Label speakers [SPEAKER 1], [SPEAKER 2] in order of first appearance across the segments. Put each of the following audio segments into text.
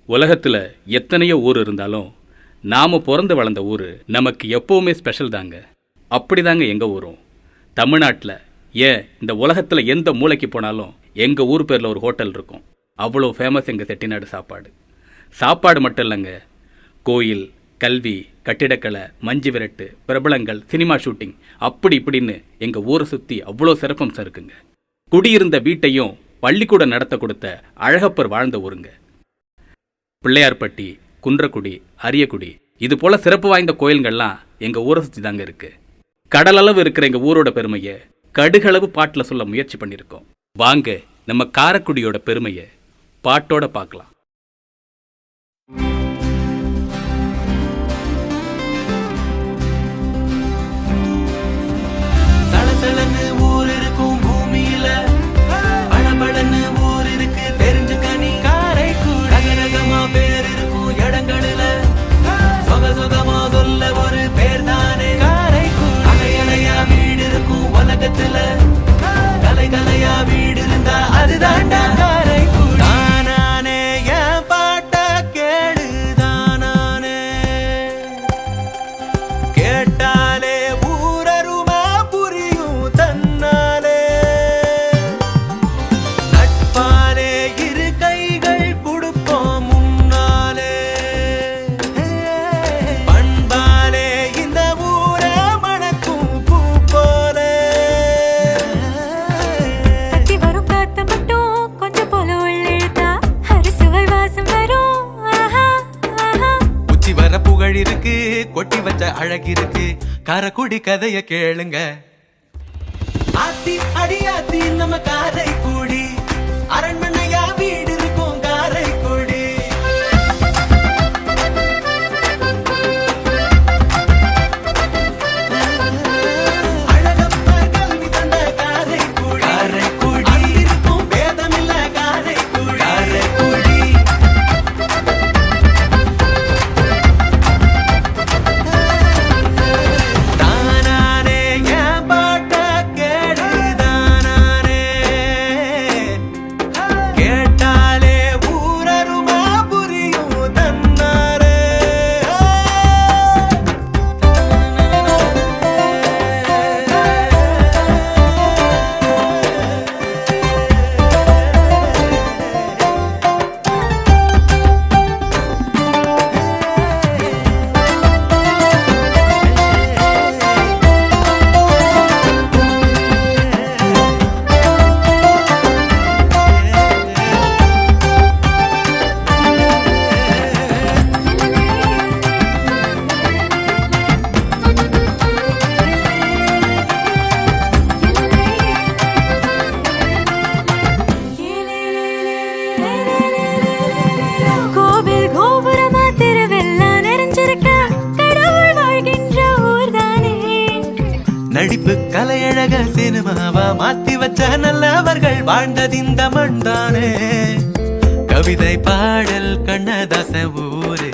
[SPEAKER 1] உலகத்தில் எத்தனையோ ஊர் இருந்தாலும் நாம் பிறந்து வளர்ந்த ஊர் நமக்கு எப்போவுமே ஸ்பெஷல் தாங்க. அப்படி தாங்க எங்கள் ஊரும். தமிழ்நாட்டில் ஏன் இந்த உலகத்தில் எந்த மூளைக்கு போனாலும் எங்கள் ஊர் பேரில் ஒரு ஹோட்டல் இருக்கும். அவ்வளோ ஃபேமஸ் எங்கள் செட்டிநாடு சாப்பாடு. சாப்பாடு மட்டும் இல்லைங்க, கோயில், கல்வி, கட்டிடக்கலை, மஞ்சு விரட்டு, பிரபலங்கள், சினிமா ஷூட்டிங், அப்படி இப்படின்னு எங்கள் ஊரை சுற்றி அவ்வளோ சிறப்பம்சம் இருக்குங்க. குடியிருந்த வீட்டையும் பள்ளிக்கூடம் நடத்த கொடுத்த அழகப்பர் வாழ்ந்த ஊருங்க. பிள்ளையார்பட்டி, குன்றக்குடி, அரியக்குடி, இது போல சிறப்பு வாய்ந்த கோயில்கள்லாம் எங்கள் ஊரை சுற்றி தாங்க இருக்கு. கடலளவு இருக்கிற எங்கள் ஊரோட பெருமையை கடுகளவு பாட்டில் சொல்ல முயற்சி பண்ணியிருக்கோம். வாங்க நம்ம காரைக்குடியோட பெருமையை பாட்டோட பார்க்கலாம்.
[SPEAKER 2] ஊர் இருக்கும் பூமியில படபடன்னு ஊர் இருக்கு தெரிஞ்சுக்கனி. காரைக்குடி ரகரகமா பேர் இருக்கும் இடங்களில சொகமா சொல்ல ஒரு பேர் தானே காரைக்குடி. அலையலையா வீடு இருக்கும் உலகத்துல, கலையா வீடு இருந்தா அதுதான்டா காரைக்குடி. தானானே என் பாட்ட கேடு, தானானே கேட்டாலே ஊரருமா புரியும் தன்னாலே. நட்பாலே இரு கைகள் கொடுப்போம் முன்னாலே, பண்பாலே இந்த ஊரை மணக்கும் பூ போலே.
[SPEAKER 3] கத்தி வரும் காத்த மட்டும் கொஞ்சம் போல உள்ளிழுத்தா அரிசுவை வாசம் வரும். ஆஹா ஆஹா
[SPEAKER 2] உச்சி வர புகழ் இருக்கு, கொட்டி வச்ச அழகு இருக்கு, காரைக்குடி கதைய கேளுங்க. ஆத்தி அடியாத்தி நம்ம காரைக்குடி, அரண்மனையா வீடு இருக்கும் காரைக்குடி. அழகப்பர் கல்வி தந்த காரைக்குடி, காரைக்குடி இருக்கும் பேதமில்ல காரைக்குடி, காரைக்குடி. தானானே என் பாட்ட கேடு, தானானே கேட்டாலே ஊரருமா புரியும் தன்னாரே.
[SPEAKER 3] கோவில் கோபுரமா திருவெல்லாம் நிறைஞ்சிருக்க கடவுள் வாழ்கின்ற ஊர் தானே.
[SPEAKER 2] நடிப்பு கலையழக சினிமாவா மாத்தி வச்ச நல்லவர்கள் வாழ்ந்தது இந்த மண் தானே. கவிதை பாடல் கண்ணதாச ஊரு,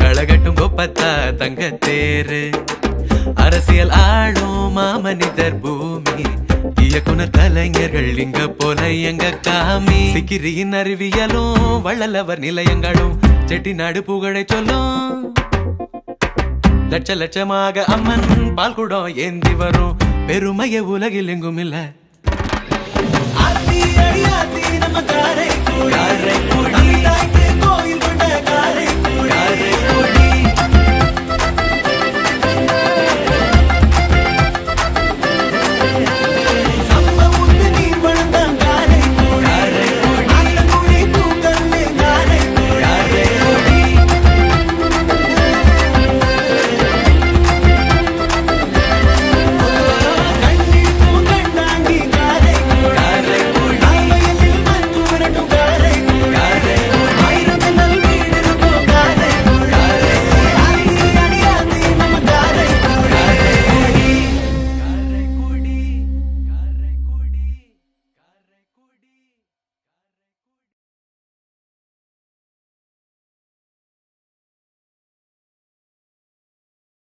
[SPEAKER 2] களகட்டும் கொப்பத்தா தங்கத்தேரு, அரசியல் ஆளும் மாமனிதர் பூமி, இயக்குனர் கலைஞர்கள் இங்க போல எங்க காமி. சிக்கிரியின் அறிவியலும் வள்ளலவர் நிலையங்களும் செட்டிநாடு புகழை சொல்லும். லட்ச லட்சமாக அம்மன் பால் குடம் ஏந்தி வரும் பெருமைய உலகில் எங்கும் இல்ல. ஆத்தி அடியாத்தி நம்ம காரைக்குடி, காரைக்குடி கோயில் கொண்ட காரைக்குடி, காரைக்குடி.